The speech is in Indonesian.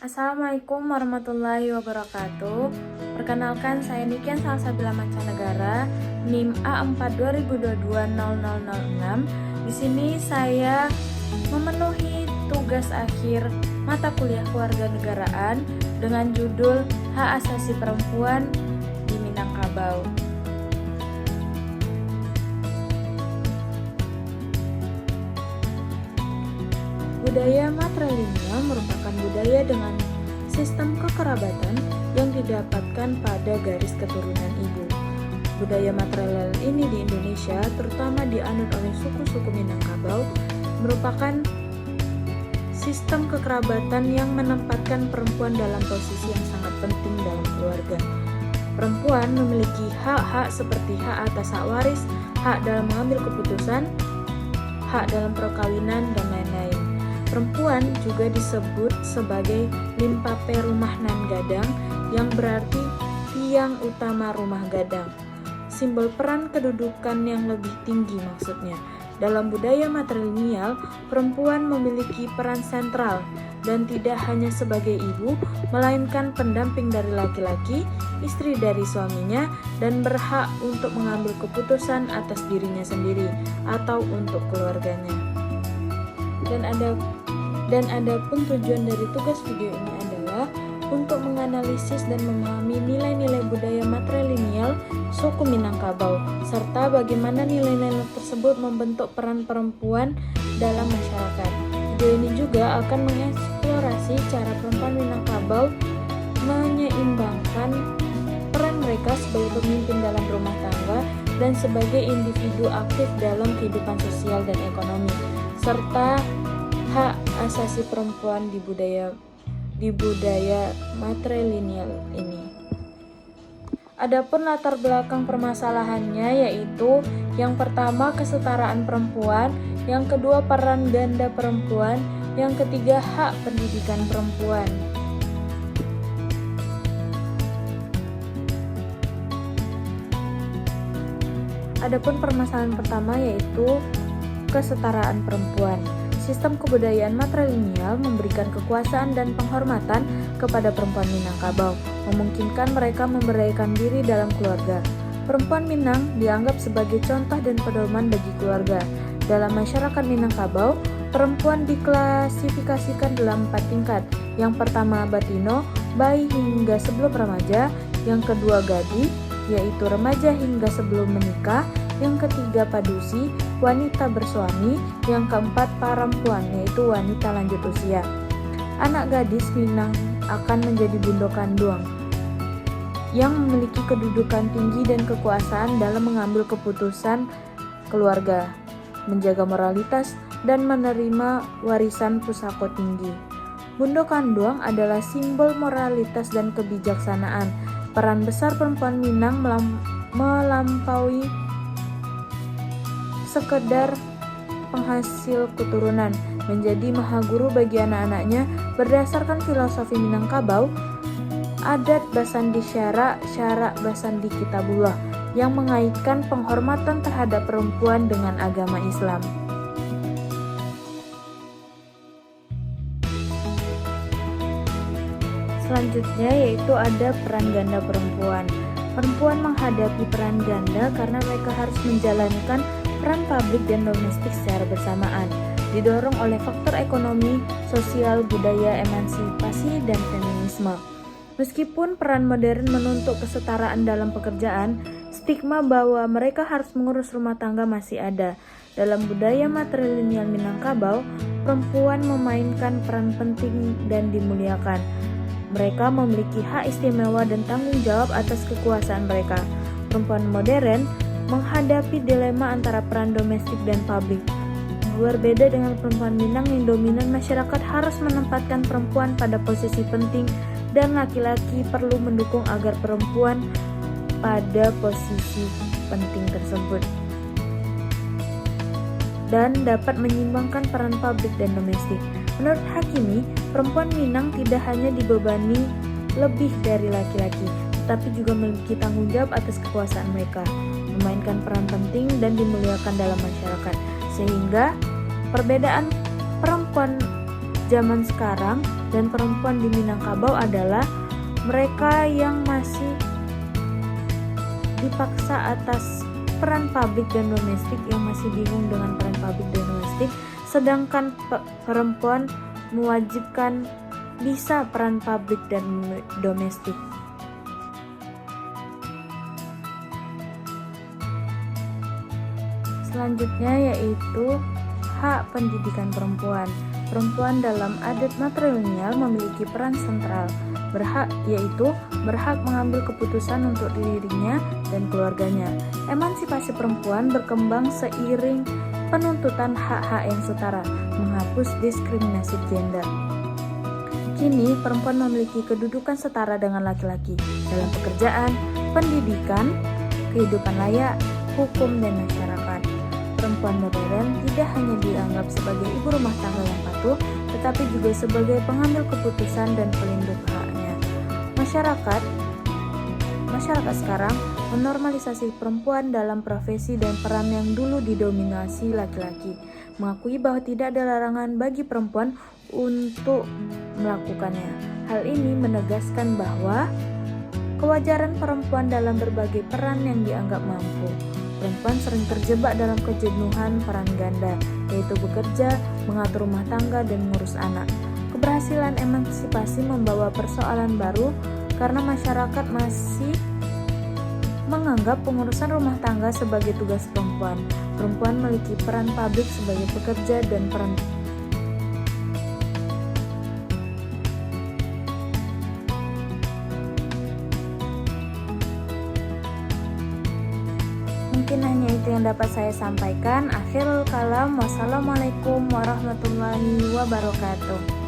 Assalamualaikum warahmatullahi wabarakatuh. Perkenalkan, saya Niken Salsabila Mancanegara, NIM A4 2022-0006. Di sini saya memenuhi tugas akhir mata kuliah kewarganegaraan dengan judul Hak Asasi Perempuan di Minangkabau. Budaya matrilineal merupakan budaya dengan sistem kekerabatan yang didapatkan pada garis keturunan ibu. Budaya matrilineal ini di Indonesia, terutama dianut oleh suku-suku Minangkabau, merupakan sistem kekerabatan yang menempatkan perempuan dalam posisi yang sangat penting dalam keluarga. Perempuan memiliki hak-hak seperti hak atas hak waris, hak dalam mengambil keputusan, hak dalam perkawinan, dan lain-lain. Perempuan juga disebut sebagai limpape rumah nan gadang, yang berarti tiang utama rumah gadang. Simbol peran kedudukan yang lebih tinggi maksudnya. Dalam budaya matrilineal, perempuan memiliki peran sentral dan tidak hanya sebagai ibu, melainkan pendamping dari laki-laki, istri dari suaminya, dan berhak untuk mengambil keputusan atas dirinya sendiri atau untuk keluarganya. Dan adapun tujuan dari tugas video ini adalah untuk menganalisis dan memahami nilai-nilai budaya matrilineal suku Minangkabau, serta bagaimana nilai-nilai tersebut membentuk peran perempuan dalam masyarakat. Video ini juga akan mengeksplorasi cara perempuan Minangkabau menyeimbangkan peran mereka sebagai pemimpin dalam rumah tangga dan sebagai individu aktif dalam kehidupan sosial dan ekonomi, serta hak asasi perempuan di budaya matrilineal ini. Adapun latar belakang permasalahannya yaitu yang pertama kesetaraan perempuan, yang kedua peran ganda perempuan, yang ketiga hak pendidikan perempuan. Adapun permasalahan pertama yaitu kesetaraan perempuan. Sistem kebudayaan matrilineal memberikan kekuasaan dan penghormatan kepada perempuan Minangkabau, memungkinkan mereka memberdayakan diri dalam keluarga. Perempuan Minang dianggap sebagai contoh dan pedoman bagi keluarga. Dalam masyarakat Minangkabau, perempuan diklasifikasikan dalam 4 tingkat. Yang pertama batino, bayi hingga sebelum remaja. Yang kedua gadi, yaitu remaja hingga sebelum menikah. Yang ketiga padusi, wanita bersuami. Yang keempat parampuan, yaitu wanita lanjut usia. Anak gadis Minang akan menjadi bundo kandung yang memiliki kedudukan tinggi dan kekuasaan dalam mengambil keputusan keluarga, menjaga moralitas, dan menerima warisan pusako tinggi. Bundo kandung adalah simbol moralitas dan kebijaksanaan. Peran besar perempuan Minang melampaui sekedar penghasil keturunan, menjadi mahaguru bagi anak-anaknya berdasarkan filosofi Minangkabau, adat Basandi Syara Basandi Kitabullah, yang mengaitkan penghormatan terhadap perempuan dengan agama Islam. Selanjutnya yaitu ada peran ganda perempuan. Perempuan menghadapi peran ganda karena mereka harus menjalankan peran publik dan domestik secara bersamaan, didorong oleh faktor ekonomi, sosial, budaya, emansipasi, dan feminisme. Meskipun peran modern menuntut kesetaraan dalam pekerjaan, stigma bahwa mereka harus mengurus rumah tangga masih ada. Dalam budaya matrilineal Minangkabau, perempuan memainkan peran penting dan dimuliakan. Mereka memiliki hak istimewa dan tanggung jawab atas kekuasaan mereka. Perempuan modern menghadapi dilema antara peran domestik dan publik. Berbeda dengan perempuan Minang yang dominan, masyarakat harus menempatkan perempuan pada posisi penting dan laki-laki perlu mendukung agar perempuan pada posisi penting tersebut dan dapat menyeimbangkan peran publik dan domestik. Menurut Hakimi, perempuan Minang tidak hanya dibebani lebih dari laki-laki, tetapi juga memiliki tanggung jawab atas kekuasaan mereka, memainkan peran penting dan dimuliakan dalam masyarakat. Sehingga perbedaan perempuan zaman sekarang dan perempuan di Minangkabau adalah mereka yang masih dipaksa atas peran publik dan domestik, yang masih bingung dengan peran publik dan domestik, sedangkan perempuan mewajibkan bisa peran publik dan domestik. Selanjutnya yaitu hak pendidikan perempuan. Perempuan dalam adat matrilineal memiliki peran sentral, yaitu berhak mengambil keputusan untuk dirinya dan keluarganya. Emansipasi perempuan berkembang seiring penuntutan hak-hak yang setara, menghapus diskriminasi gender. Kini, perempuan memiliki kedudukan setara dengan laki-laki dalam pekerjaan, pendidikan, kehidupan layak, hukum, dan masyarakat. Perempuan modern tidak hanya dianggap sebagai ibu rumah tangga yang patuh, tetapi juga sebagai pengambil keputusan dan pelindung haknya. Masyarakat sekarang menormalisasi perempuan dalam profesi dan peran yang dulu didominasi laki-laki, mengakui bahwa tidak ada larangan bagi perempuan untuk melakukannya. Hal ini menegaskan bahwa kewajaran perempuan dalam berbagai peran yang dianggap mampu. Perempuan sering terjebak dalam kejenuhan peran ganda, yaitu bekerja, mengatur rumah tangga, dan mengurus anak. Keberhasilan emansipasi membawa persoalan baru karena masyarakat masih menganggap pengurusan rumah tangga sebagai tugas perempuan. Perempuan memiliki peran publik sebagai pekerja dan peran Mungkin hanya itu yang dapat saya sampaikan. Akhirul kalam, wassalamualaikum warahmatullahi wabarakatuh.